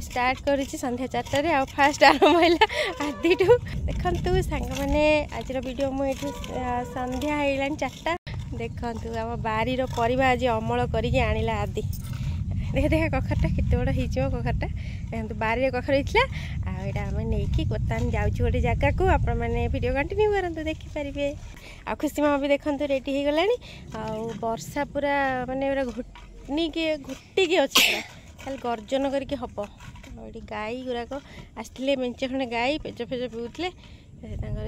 Start करुच्ची संध्या 4टार आ fast आरंभ है आदि देखु सांग मैंने आज वीडियो मुझे संध्या है 4टा देखु आम बारी परिवा आज अमल करके आणला आदि देख देख कखरटा केते बड़ हो कखरटा देखो बारी कखर होता आम नहीं बर्तमान जाऊँ गोटे जगह को आप वीडियो कंटिन्यू करते देखिपारे आ खुशी मामा भी देखो रेडी हो गला वर्षा पूरा मानने घुटिकी अच्छी पूरा खाली गर्जन करके हम ये गाई गुराक आसते मेचे खंडे गाई पेज फेज पीऊले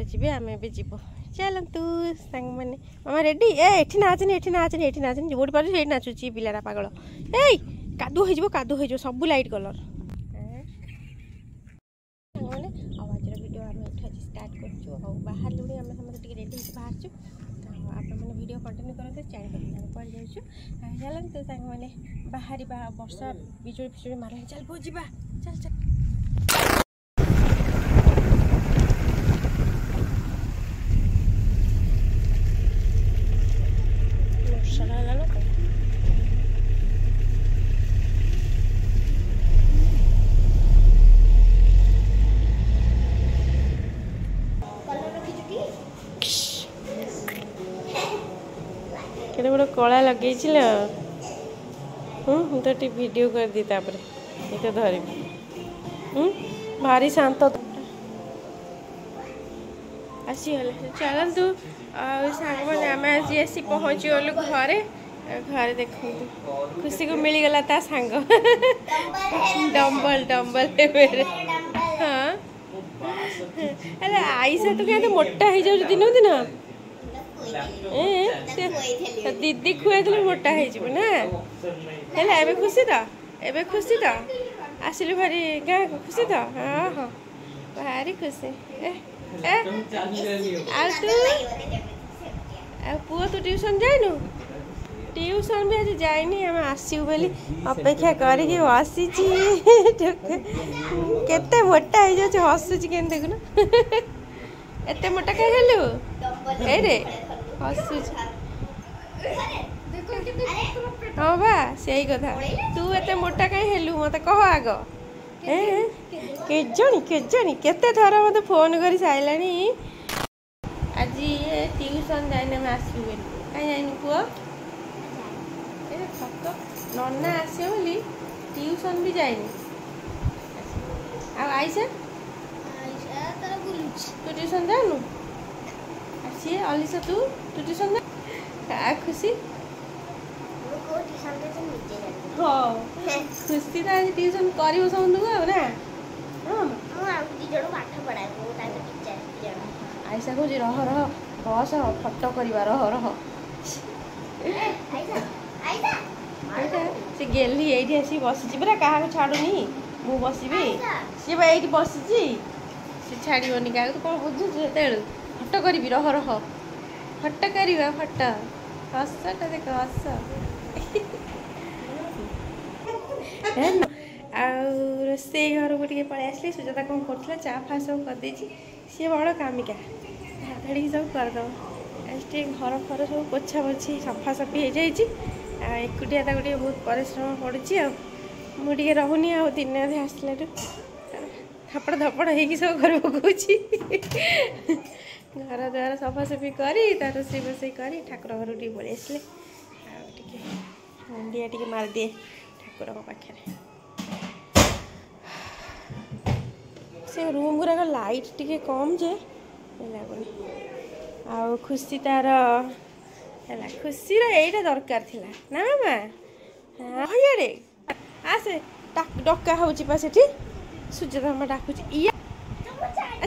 जी आम ए जीव चलतु सांग मैंने मामा रेडी एठी नाचनी जोटी पार से नाचुची पिलारा पागल ए कादू हो सब लाइट कलर आज वीडियो आम ये स्टार्ट कर बाहर लुणी आम समस्त रेडी बाहर आपने वीडियो कंटिन्यू करते चैनल पड़ जाऊँ चलते सांग मैंने बाहर वर्षा बिजुड़ी फिजुड़ी मारे चल बो जा चल चल केते बड़ कला लगे तो टी वीडियो कर दी तापर ये धर भारी शांत आसीगले चलतु सांग मैंने आम आज आसी पहुँची गलु घरे घरे देखु खुशी को मिलगला ता सांग डम्बल डम्बल हाँ अरे आईसा तो क्या मोटा हो जाऊ दिन दिन दीदी खुआई मोटा हो ना है खुशी तो आसिलु भारी गाँ खुशी तो हाँ हाँ भारी खुशी पुआ तू ट्यूशन जाइनु ट्यूशन भी आज जाइनी आम आसू बोली अपेक्षा करके बसी केते मोटा हो जाए हसुची के देखुन एते मोटा कहीं हेलु रे हसुच हाँ बा से कथा तू एते मोटा कहीं हेलु मत कह आग केजणी केते थर मत फोन कर सारा आज ये ट्यूशन जाइने आसू बोली कहीं जाइनु पुआ सत नना आसे बोली ट्यूशन भी जाइनी आईसा तू ट्यूशन जानु सी अलिसा तू ट्यूशन जा खुशी हाँ खुशी तो आज ट्यूशन कर ना आईसा कह रह रह बस फटो करवा रह रह से गेली ये आसी बसी पूरा क्या छाड़ूनी मु बसबी सी ये बसी सी छाड़बनी क्या कौन बुझुଛୁ फटो करी रह रह फटो करवा फटो हसटा देख हस रोसे घर को टे पलि आसली सुजाता कौन कर चा फा सब करदे सी बड़ कामिका धाड़ी सब करदे घर फर सब पोछा पोछी सफा सफी हो जाए एकुटिया गोटे बहुत परिश्रम पड़ुची मुझे रहुनी आ दिन अधे आसला थपड़ धपड़ हो सब घर पकाऊँगी घर द्वार सफासफी कर रोसे बसई कर ठाकुर घर टे पलि आसले मुंडिया टे मारदिए ठाकुर पाखे से रूम गुराक लाइट टी कम जे लगुनि आ खुशी तार है खुशी यहीटा दरकार थी ना मामा हाँ आसे डका हो सुजाता मामा डाकुची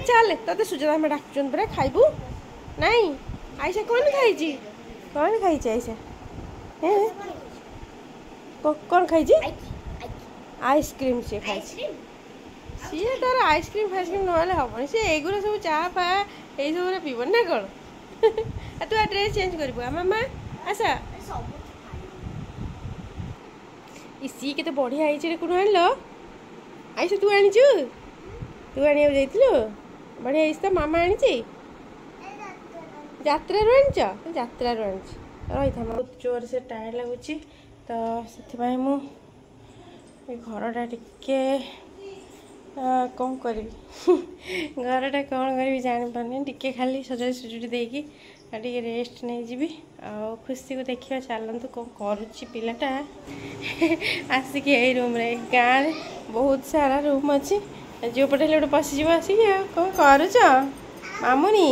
चल ते सुजाता मामा डाकुन पूरा खाइबू नहीं आईसा कौन खाई आईसा कौन खाई आइसक्रीम सी खाई सी तार आइसक्रीम फाइसक्रीम ना हेनी सी एगुरा सब चा फा ये सब पीबन ना कौन तू आ ड्रेस चेंज कर मामा आसा सी के बढ़िया है कौन आन आईसा तू आनीचु तू आने बढ़िया तो मामा आनी जात्रारू आनीच जात्रारू आनी रही था बहुत जोर से टायर्ड लगुच तो से घरटा टिके कौन करी घरटा कौन करी जापारे टिके खाली सजा सुजुड़ी देकी टे रेस्ट नहीं जी आ खुशी को देखिए चलतु कौन करुच्ची पिलाटा आसिक यही रूम रे गाँव बहुत सारा रूम अच्छी जो पटे गोटे पशिज आसिक कौन करुच मामुनी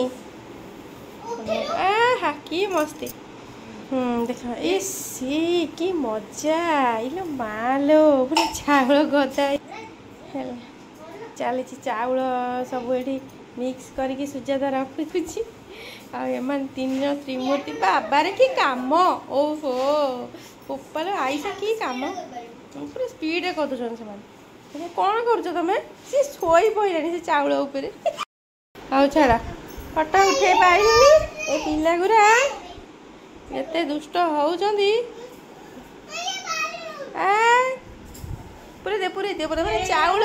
आहा कि मस्ती देख सी कि मजा इलो मालो पूरा चाउल गदा चली चाउल सब ये मिक्स करके सुजाता रखुची आम तीन जन त्रिमूर्ति बाबारे कि काम ओहो उपाल आईसा कि काम पूरा स्पीड कर दूसर से कौन कर तुम सी शोई पड़ा से चाउल उपरे आउ छाड़ा फटो उठे पारे ए पिला गुरा एते दुष्ट होउचंदी पूरे दे माने चाउल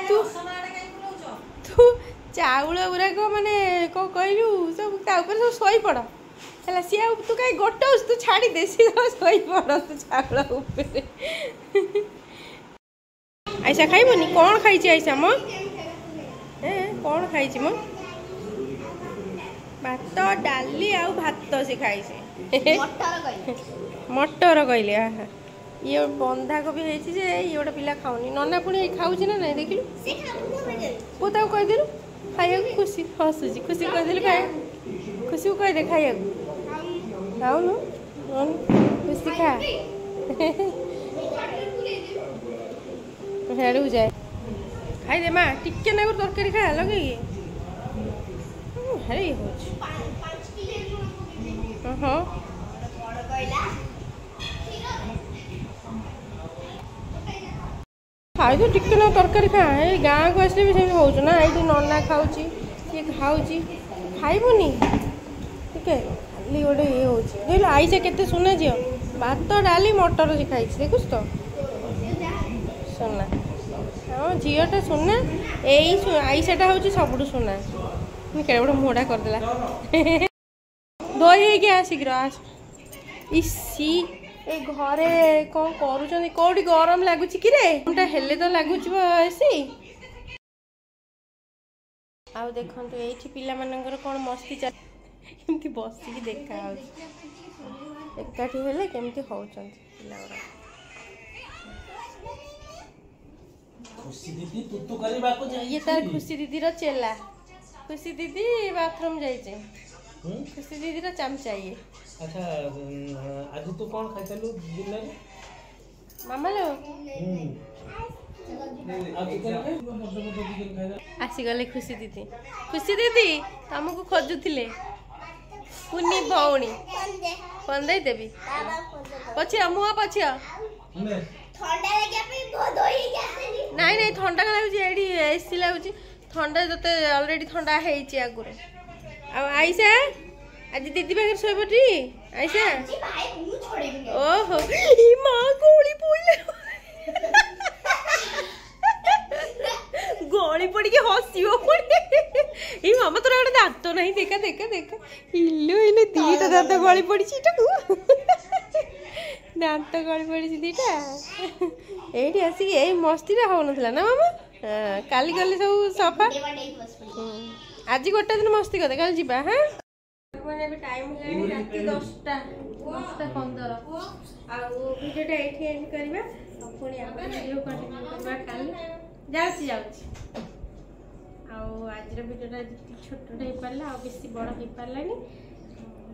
तू चाउल गुराक माने कौन कहलु सब सब शोई पड़ है सी तू कहीं गोटौस तू छाड़ी दे सी शोई पड़ तू चाउल उपरे ऐसा खाइबनी कौन खाई ऐसा मो कौन खाई मो भात डाली आउ भात से खाई मटर कहले ये बंधाकोबी होती जे ये गोटे पिला खाऊनी नना पुणी खाऊँ ना नहीं देखिलु को कहीदेलु खाइया खुशी हसुची खुशी कहीदेलु खाए खुशी को कहीदे खाइया खाऊनु खुशी खा हेड़ू जाए खाईदे माँ टिके ना तरकारी खा लगे हेरे हाँ खाई तो टिके ना तरकारी खा ये गाँव को आसले भी सेम हो ना ये नना खाऊँ सी खाऊँ खाइबुनी ठीक है खाली गोटे ये हो आईसा केते सुना झील भात डाली मटर से खाई देखुस तो सुना हाँ झीटा सुना यही आईसाटा हूँ सब सुना क्या गोटे मोड़ा करदेला दही है शीघ्र आस इसी ए घरे कौन करुँच कौटी गरम लगुच कि हेले तो लगुच एसी आउ देखु ये पिला मानकर कौन मस्ती चलती बसिकी देखा एकाठी हेले केमती होउछन पिला खुशी दीदी तुतु करबा को ये तार खुशी दीदी रो चेला खुशी दीदी बाथरूम जाइए खुशी दीदी रो चमचा ये अच्छा आज तू कौन खाइतलु दिन रे मामा लो आसी गले खुशी दीदी तुमको खोजुले कुनी भौणी कौन दे देवी पछिया मुआ पछिया नाई नहीं ठंडा का लगे एसी लगुच ठंडा ते अलरेडी ठंडा आगुरी आईसा आज दीदी पाखे शोटी आईसा ओहो माँ गोली पड़ा गली पड़ी हसो पड़े मामा तोर गोटे दात ना देखा देखा देखा इलो इलो दीटा दात गली पड़ी दात गली पड़ी दीटा ये आसिक यही मस्ती हो ना मामा काली गले सब सफा आज गोटे दिन मस्ती करते कल जा हाँ टाइम रात 10:15 भिडियोटा ये एंड करवा पुणी भिडियो कंटिन्यू करवा काली जाऊँगी आज भिडियोटा छोटा हो पारा बेसी बड़ हो पारानी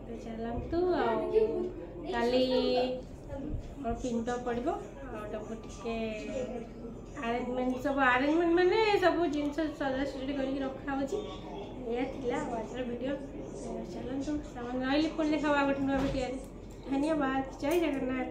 तो चलतु काली पिंड पड़ो टे आरेंजमेंट सब आरेंजमेंट माने सब जिनस सजासुजी करके रखा या आज वीडियो चलतु सामान रही पुणी देखा गोटे नुआ वीडियो धन्यवाद जय जगन्नाथ।